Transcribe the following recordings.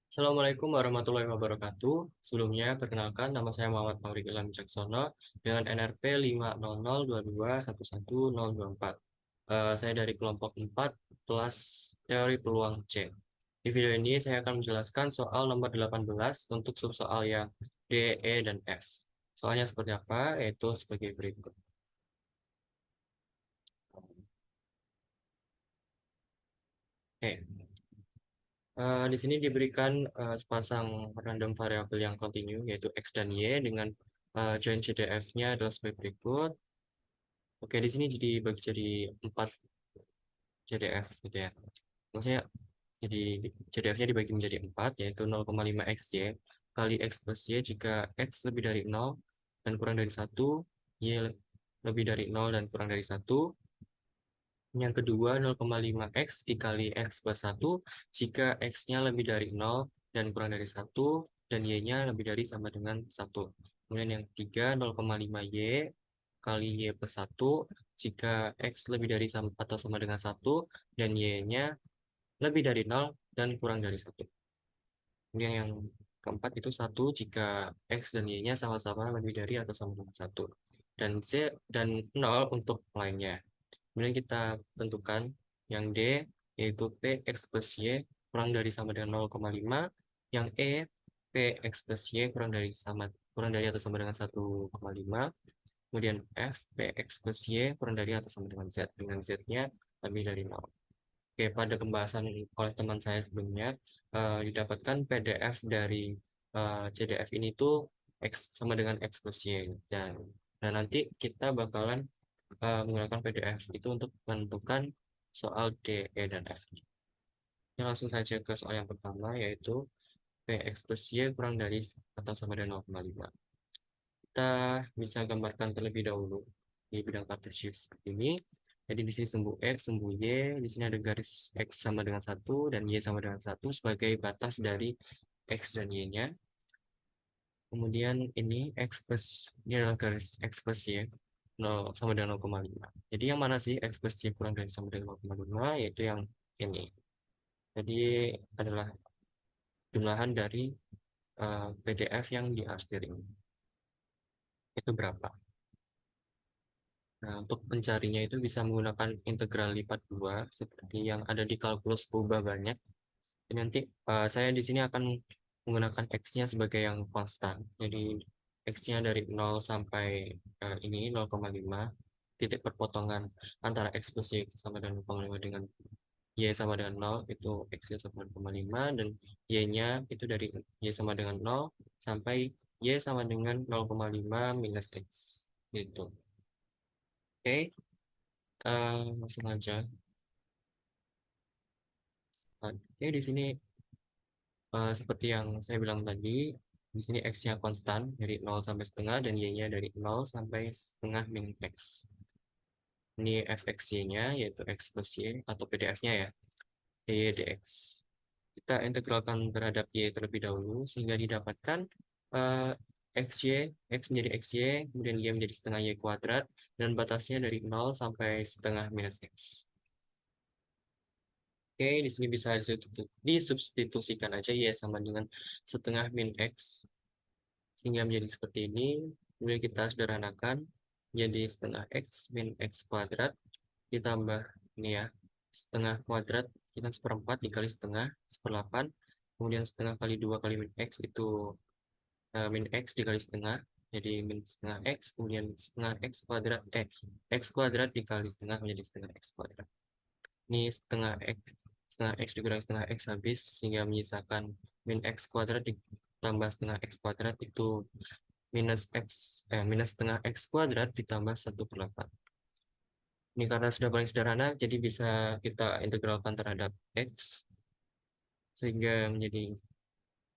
Assalamualaikum warahmatullahi wabarakatuh. Sebelumnya, perkenalkan nama saya Muhammad Maurik Ilham Wicaksono dengan NRP 50022111024. Saya dari kelompok 4 kelas teori peluang C. Di video ini saya akan menjelaskan soal nomor 18 untuk subsoal yang D, E, dan F. Soalnya seperti apa? Yaitu sebagai berikut. Oke. Di sini diberikan sepasang random variabel yang kontinu, yaitu X dan Y, dengan join CDF-nya adalah sebagai berikut. Oke, di sini dibagi jadi 4 CDF, gitu ya. Maksudnya, jadi CDF-nya dibagi menjadi 4, yaitu 0,5 XY kali X plus Y jika X lebih dari 0 dan kurang dari 1, Y lebih dari 0 dan kurang dari 1. Yang kedua, 0,5X dikali X plus 1 jika X-nya lebih dari 0 dan kurang dari 1 dan Y-nya lebih dari sama dengan 1. Kemudian yang ketiga, 0,5Y kali Y plus 1 jika X lebih dari atau sama dengan 1 dan Y-nya lebih dari 0 dan kurang dari 1. Kemudian yang keempat itu 1 jika X dan Y-nya sama-sama lebih dari atau sama dengan 1. Dan Z dan 0 untuk lainnya. Kemudian kita tentukan yang D, yaitu Px plus Y kurang dari sama dengan 0,5. Yang E, Px plus Y kurang dari atau sama dengan 1,5. Kemudian F, Px plus Y kurang dari atau sama dengan Z. Dengan Z-nya lebih dari 0. Oke, pada pembahasan oleh teman saya sebelumnya, didapatkan PDF dari CDF ini tuh X sama dengan X plus Y. Dan nanti kita bakalan menggunakan PDF itu untuk menentukan soal D, E, dan F. Kita langsung saja ke soal yang pertama, yaitu Px plus Y kurang dari atau sama dengan 0,5. Kita bisa gambarkan terlebih dahulu di bidang kartesius seperti ini. Jadi di sini sumbu X, sumbu Y, di sini ada garis X sama dengan 1 dan Y sama dengan 1 sebagai batas dari X dan Y-nya. Kemudian ini adalah garis X plus Y 0 sama dengan 0,5. Jadi yang mana sih X plus Y kurang dari sama dengan 0,5? Yaitu yang ini. Jadi adalah jumlahan dari PDF yang diarsir ini. Itu berapa? Nah, untuk mencarinya itu bisa menggunakan integral lipat 2 seperti yang ada di kalkulus perubahan banyak. Dan nanti saya di sini akan menggunakan X-nya sebagai yang konstan. Jadi X-nya dari 0 sampai ini 0,5. Titik perpotongan antara X plus Y sama dengan 0,5 dengan Y sama dengan 0 itu X-nya sama dengan 0,5 dan Y-nya itu dari Y sama dengan 0 sampai Y sama dengan 0,5 minus X gitu. Oke, langsung aja. Oke, di sini seperti yang saya bilang tadi, di sini X-nya konstan dari 0 sampai setengah dan Y-nya dari 0 sampai setengah min X. Ini fx-y-nya yaitu X plus Y atau PDF-nya ya, dy dx. Kita integralkan terhadap Y terlebih dahulu sehingga didapatkan eh, XY, X menjadi XY, kemudian Y menjadi setengah Y kuadrat, dan batasnya dari 0 sampai setengah minus X. Oke, di sini bisa disubstitusikan aja Y sama dengan setengah min X sehingga menjadi seperti ini. Kemudian kita sederhanakan jadi setengah X min X kuadrat ditambah ini ya, setengah kuadrat kita seperempat dikali setengah seperlapan, kemudian setengah kali 2 kali min X itu min X dikali setengah, jadi min setengah X, kemudian setengah X kuadrat, X kuadrat dikali setengah menjadi setengah X kuadrat. Ini setengah X dikurangi setengah X habis sehingga menyisakan min X kuadrat ditambah setengah X kuadrat itu minus setengah X kuadrat ditambah 1/8. Ini karena sudah paling sederhana, jadi bisa kita integralkan terhadap X sehingga menjadi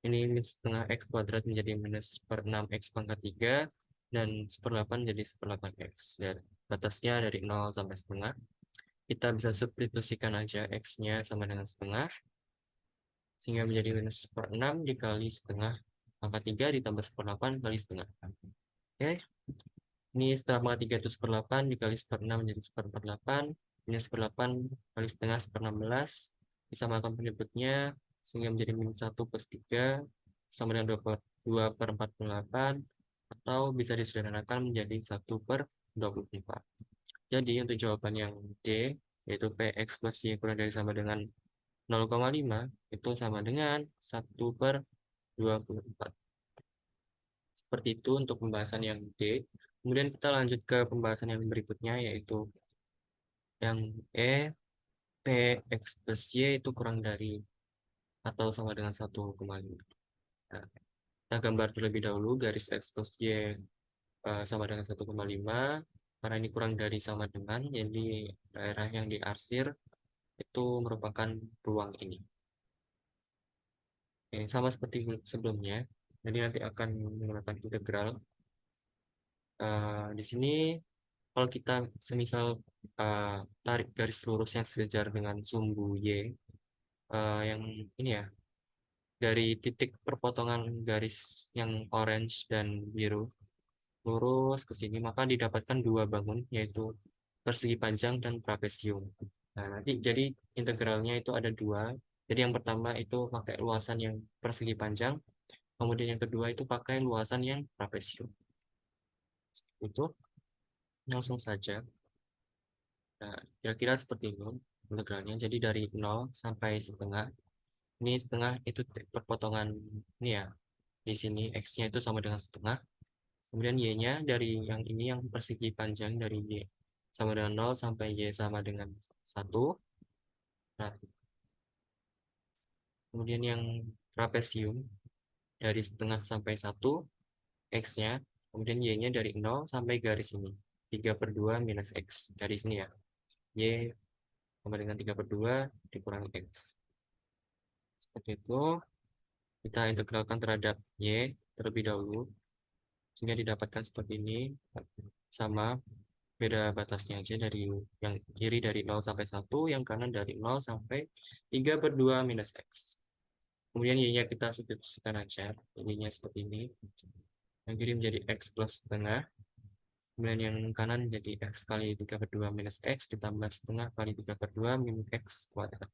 ini minus setengah X kuadrat menjadi minus per 6 X pangkat 3 dan 1/8 jadi 1/8 X. Dan batasnya dari 0 sampai setengah. Kita bisa substitusikan aja X-nya sama dengan setengah sehingga menjadi minus per 6 dikali setengah pangkat 3 ditambah 1/8 kali setengah. Oke, ini setengah pangkat 3 itu 1/8 dikali 1/6 menjadi 1/8. Ini 1/8 kali setengah 1/16. Disamakan penyebutnya sehingga menjadi min 1 plus 3 sama dengan 2 per 48, atau bisa disederhanakan menjadi 1 per 24. Jadi untuk jawaban yang D, yaitu Px plus Y kurang dari sama dengan 0,5, itu sama dengan 1 per 24. Seperti itu untuk pembahasan yang D. Kemudian kita lanjut ke pembahasan yang berikutnya, yaitu yang E, Px plus Y itu kurang dari atau sama dengan 1,5. Nah, kita gambar terlebih dahulu garis X plus Y sama dengan 1,5. Karena ini kurang dari sama dengan, jadi daerah yang diarsir itu merupakan ruang ini. Oke, sama seperti sebelumnya, jadi nanti akan menggunakan integral. Di sini kalau kita semisal tarik garis lurus yang sejajar dengan sumbu Y, yang ini ya, dari titik perpotongan garis yang orange dan biru, lurus ke sini, maka didapatkan dua bangun, yaitu persegi panjang dan trapesium. Nah, nanti jadi integralnya itu ada dua. Jadi yang pertama itu pakai luasan yang persegi panjang, kemudian yang kedua itu pakai luasan yang trapesium. Itu langsung saja. Nah, kira-kira seperti ini integralnya. Jadi dari 0 sampai setengah. Ini setengah itu perpotongan ini ya. Di sini X-nya itu sama dengan setengah. Kemudian Y-nya dari yang ini yang persegi panjang dari Y sama dengan 0 sampai Y sama dengan 1. Nah, kemudian yang trapesium dari setengah sampai 1, X-nya. Kemudian Y-nya dari 0 sampai garis ini. 3/2 minus X. Dari sini ya. Y sama dengan 3/2 dikurangi X. Seperti itu. Kita integralkan terhadap Y terlebih dahulu. Sehingga didapatkan seperti ini. Sama beda batasnya aja, dari yang kiri dari 0 sampai 1, yang kanan dari 0 sampai 3/2 minus X. Kemudian Y-nya kita substitusikan aja. Y-nya seperti ini. Yang kiri menjadi X plus setengah. Kemudian yang kanan jadi X kali 3/2 minus X ditambah setengah kali 3/2 min X kuadrat.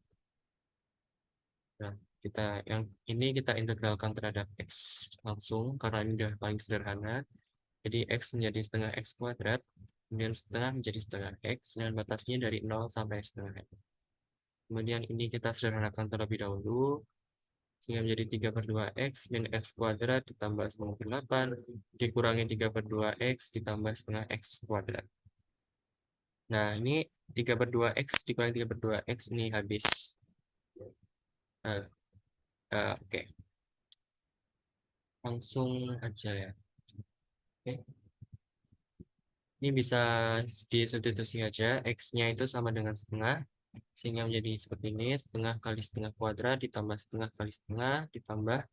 Nah, yang ini kita integralkan terhadap X langsung, karena ini udah paling sederhana. Jadi X menjadi setengah X kuadrat. Kemudian setengah menjadi setengah X. Dan batasnya dari 0 sampai setengah X. Kemudian ini kita sederhanakan terlebih dahulu. Sehingga menjadi 3/2 X min X kuadrat ditambah 98 dikurangi 3/2 X ditambah setengah X kuadrat. Nah, ini 3/2 X dikurangi 3/2 X ini habis. Nah, oke. Langsung aja ya. Oke. Ini bisa disubstitusi aja. X-nya itu sama dengan setengah. Sehingga menjadi seperti ini. Setengah kali setengah kuadrat ditambah setengah kali setengah ditambah.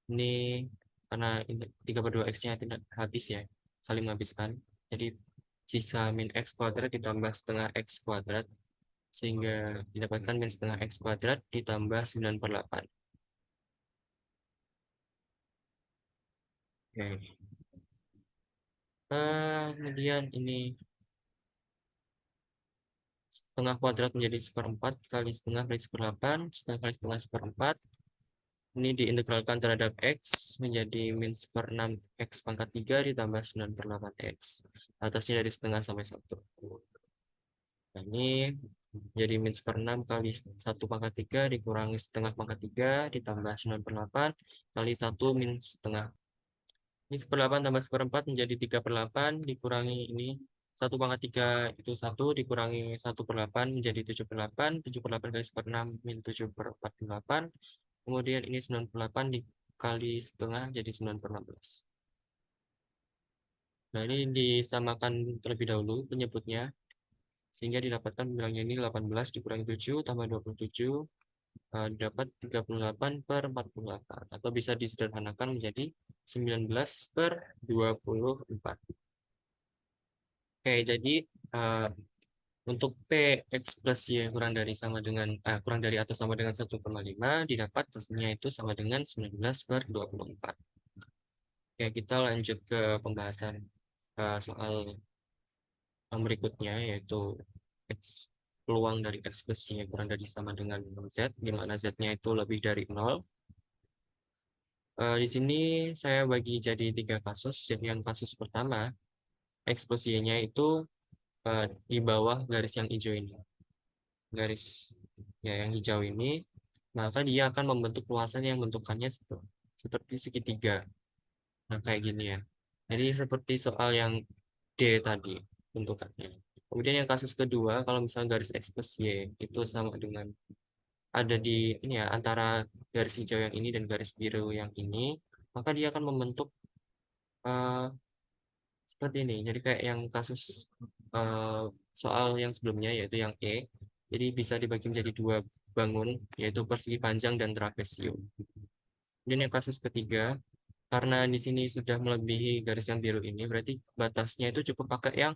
Ini karena 3/2 X-nya tidak habis ya. Saling menghabiskan. Jadi sisa min X kuadrat ditambah setengah X kuadrat. Sehingga didapatkan min setengah X kuadrat ditambah 9/8. Oke. Kemudian ini setengah kuadrat menjadi 1/4 kali setengah kali 1/8, setengah kali setengah 1/4. Ini diintegralkan terhadap X menjadi min 1/6 X pangkat 3 ditambah 9/8 X. Atasnya dari setengah sampai 1. Nah, ini jadi min 1/6 kali 1 pangkat 3 dikurangi setengah pangkat 3 ditambah 9/8 kali 1 min setengah. Ini 1/8 tambah 1/4 menjadi 3/8 dikurangi ini 1/3 itu 1 dikurangi 1/8 menjadi 7/8. 7/8 kali 1/6 min 7/48. Kemudian ini 98 dikali setengah jadi 9/16. Nah, ini disamakan terlebih dahulu penyebutnya. Sehingga didapatkan bilangnya ini 18 dikurangi 7 tambah 27. Dapat 38/48. Atau bisa disederhanakan menjadi 19/24. Oke, jadi untuk P X plus Y kurang dari atau sama dengan 1,5 didapat hasilnya itu sama dengan 19/24. Oke, kita lanjut ke pembahasan soal yang berikutnya, yaitu X peluang dari X plus Y kurang dari sama dengan Z, di mana Z-nya itu lebih dari 0. Di sini saya bagi jadi 3 kasus. Jadi yang kasus pertama, X plus Y-nya itu di bawah garis yang hijau ini. Garis ya yang hijau ini, maka dia akan membentuk luasan yang bentukannya seperti segitiga. Nah, kayak gini ya. Jadi seperti soal yang D tadi bentukannya. Kemudian yang kasus kedua, kalau misalnya garis X plus Y itu sama dengan ada di ini ya antara garis hijau yang ini dan garis biru yang ini, maka dia akan membentuk eh, seperti ini. Jadi kayak yang kasus eh, soal yang sebelumnya yaitu yang E. Jadi bisa dibagi menjadi dua bangun, yaitu persegi panjang dan trapesium. Kemudian yang kasus ketiga, karena di sini sudah melebihi garis yang biru ini, berarti batasnya itu cukup pakai yang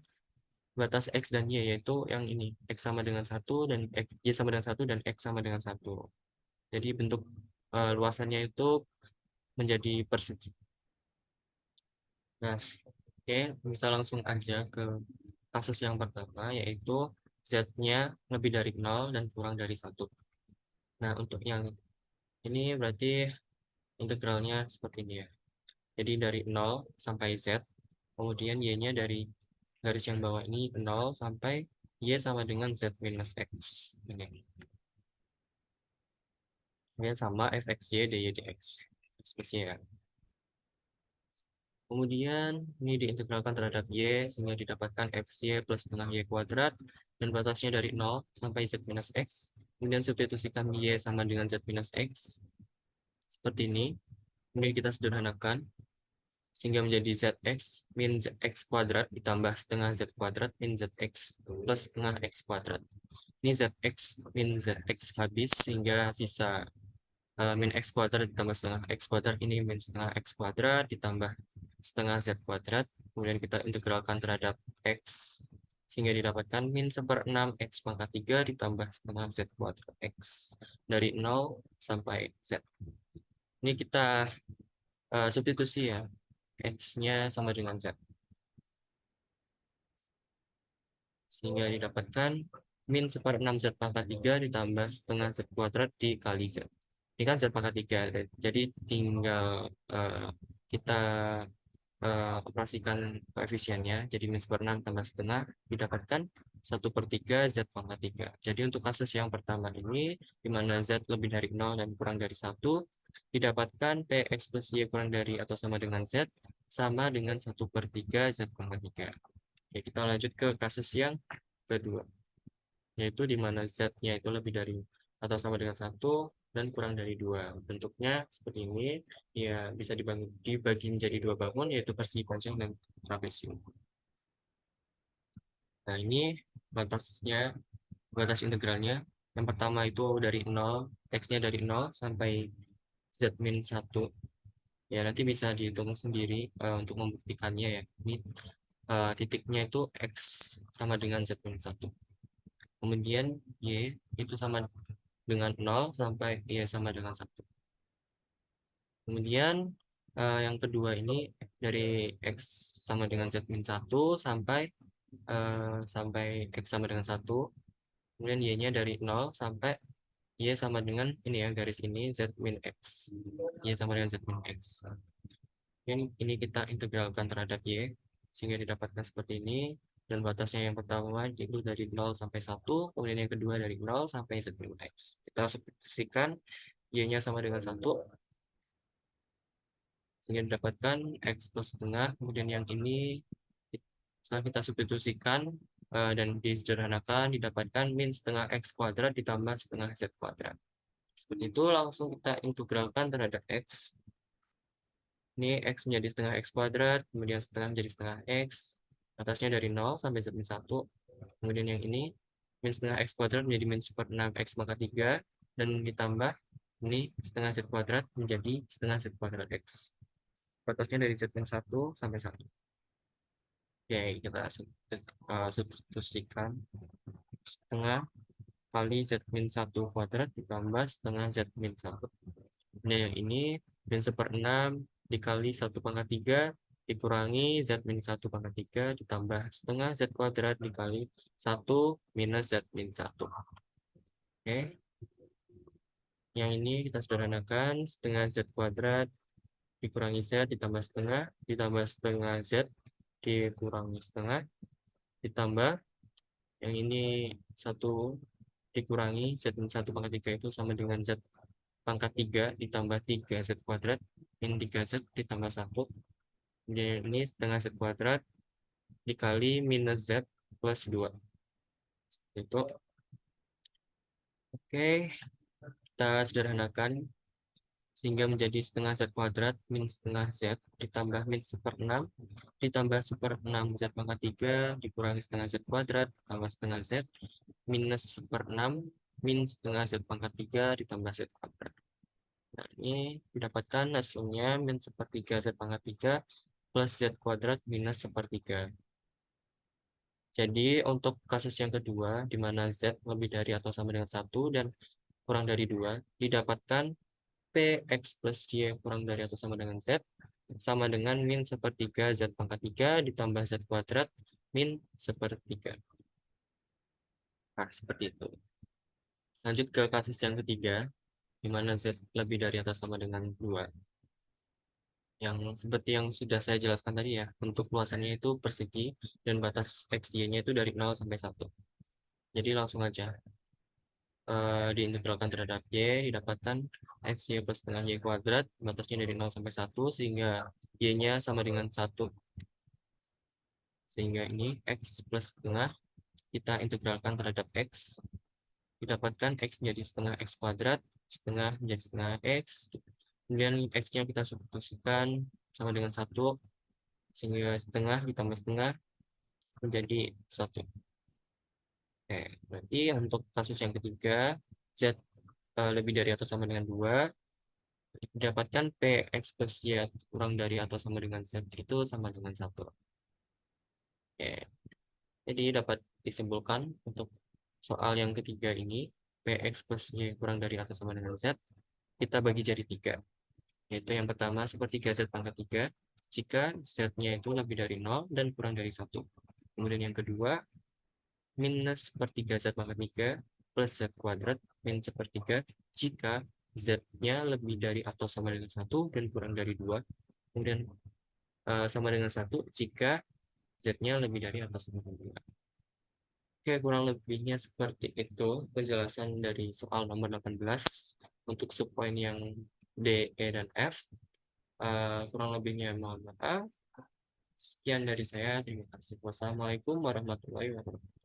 batas X dan Y, yaitu yang ini, X sama dengan 1 dan Y sama dengan 1 dan X sama dengan 1. Jadi bentuk luasannya itu menjadi persegi. Nah, oke, bisa langsung aja ke kasus yang pertama, yaitu Z-nya lebih dari 0 dan kurang dari 1. Nah, untuk yang ini berarti integralnya seperti ini ya. Jadi dari 0 sampai Z, kemudian Y-nya dari garis yang bawah ini 0 sampai Y sama dengan Z minus X. Ini. Kemudian sama fxy dy dx. Ekspresi ya. Kemudian ini diintegralkan terhadap Y sehingga didapatkan fy plus setengah Y kuadrat dan batasnya dari 0 sampai Z minus X. Kemudian substitusikan Y sama dengan Z minus X. Seperti ini. Kemudian kita sederhanakan sehingga menjadi zx min zx kuadrat ditambah setengah z kuadrat min zx plus setengah x kuadrat. Ini zx min zx habis sehingga sisa min x kuadrat ditambah setengah x kuadrat, ini min setengah x kuadrat ditambah setengah z kuadrat. Kemudian kita integralkan terhadap x sehingga didapatkan min 1/6 x pangkat 3 ditambah setengah z kuadrat x dari 0 sampai z. Ini kita substitusi ya, X-nya sama dengan Z. Sehingga didapatkan min 1/6 Z pangkat 3 ditambah setengah Z kuadrat dikali Z. Ini kan Z pangkat 3, jadi tinggal kita operasikan koefisiennya. Jadi min 1/6 tambah setengah didapatkan 1/3 Z pangkat 3. Jadi untuk kasus yang pertama ini, di mana Z lebih dari 0 dan kurang dari 1, didapatkan PX plus Y kurang dari atau sama dengan Z, sama dengan 1/3 Z pangkat 3. Oke, kita lanjut ke kasus yang kedua, yaitu di mana Z-nya itu lebih dari atau sama dengan 1 dan kurang dari 2. Bentuknya seperti ini, ya bisa dibagi menjadi dua bangun, yaitu persegi panjang dan trapesium. Nah, ini batasnya, batas integralnya. Yang pertama itu dari 0, X-nya dari 0 sampai Z min 1. Ya, nanti bisa dihitung sendiri untuk membuktikannya ya. Ini titiknya itu X sama dengan Z min 1. Kemudian Y itu sama dengan 0 sampai Y sama dengan 1. Kemudian yang kedua ini dari X sama dengan Z min 1 sampai X sama dengan 1. Kemudian Y-nya dari 0 sampai Y sama dengan ini ya, garis ini Z min X. Y sama dengan Z min X. Ini kita integralkan terhadap Y sehingga didapatkan seperti ini. Dan batasnya yang pertama itu dari 0 sampai 1, kemudian yang kedua dari 0 sampai Z min X. Kita substitusikan Y-nya sama dengan 1, sehingga didapatkan X plus setengah. Kemudian yang ini setelah kita substitusikan dan disederhanakan, didapatkan min setengah X kuadrat ditambah setengah Z kuadrat. Seperti itu langsung kita integralkan terhadap X. Ini X menjadi setengah X kuadrat, kemudian setengah menjadi setengah X. Atasnya dari 0 sampai Z min 1. Kemudian yang ini min setengah X kuadrat menjadi min 1/6 X pangkat 3. Dan ditambah ini setengah Z kuadrat menjadi setengah Z kuadrat X. Batasnya dari Z min 1 sampai 1. Oke, kita substitusikan setengah kali Z min 1 kuadrat ditambah setengah Z min 1. Nah, yang ini min 1/6 dikali 1 pangkat 3 dikurangi Z min 1 pangkat 3 ditambah setengah Z kuadrat dikali 1 minus Z min 1. Oke, yang ini kita sederhanakan, setengah Z kuadrat dikurangi Z ditambah setengah Z dikurangi setengah, ditambah yang ini 1 dikurangi Z min 1 pangkat 3 itu sama dengan Z pangkat 3 ditambah 3Z kuadrat min 3Z ditambah 1. Ini setengah Z kuadrat dikali minus Z plus 2. Itu. Oke, kita sederhanakan sehingga menjadi setengah Z kuadrat min setengah Z ditambah min 1/6 ditambah 1/6 Z pangkat 3 dikurangi setengah Z kuadrat tambah setengah Z minus 1/6 min setengah Z pangkat 3 ditambah Z kuadrat. Nah, ini didapatkan hasilnya min 1/3 Z pangkat 3 plus Z kuadrat minus 1/3. Jadi untuk kasus yang kedua, di mana Z lebih dari atau sama dengan 1 dan kurang dari 2, didapatkan Px plus Y kurang dari atau sama dengan Z, sama dengan min 1/3 Z pangkat 3 ditambah Z kuadrat min 1/3. Nah, seperti itu. Lanjut ke kasus yang ketiga, di mana Z lebih dari atau sama dengan 2. Yang seperti yang sudah saya jelaskan tadi ya, untuk luasannya itu persegi dan batas XY-nya itu dari 0 sampai 1. Jadi langsung aja diintegralkan terhadap Y, didapatkan XY plus setengah Y kuadrat, batasnya dari 0 sampai 1, sehingga Y-nya sama dengan 1. Sehingga ini X plus setengah, kita integralkan terhadap X, didapatkan X menjadi setengah X kuadrat, setengah menjadi setengah X, kemudian X-nya kita substitusikan sama dengan 1, sehingga setengah ditambah setengah menjadi 1. Oke, berarti untuk kasus yang ketiga, Z lebih dari atau sama dengan 2, didapatkan Px plus Y kurang dari atau sama dengan Z itu sama dengan 1. Oke, jadi dapat disimpulkan untuk soal yang ketiga ini, Px plus Y kurang dari atau sama dengan Z, kita bagi jadi 3. Yaitu yang pertama, sepertiga Z pangkat 3, jika Z-nya itu lebih dari 0 dan kurang dari 1. Kemudian yang kedua, minus sepertiga Z pangkat 3 plus Z kuadrat min sepertiga jika Z-nya lebih dari atau sama dengan 1 dan kurang dari 2. Kemudian sama dengan 1 jika Z-nya lebih dari atau sama dengan 2. Oke, kurang lebihnya seperti itu penjelasan dari soal nomor 18 untuk subpoin yang D, E, dan F. Kurang lebihnya mohon maaf. Sekian dari saya. Terima kasih. Wassalamualaikum warahmatullahi wabarakatuh.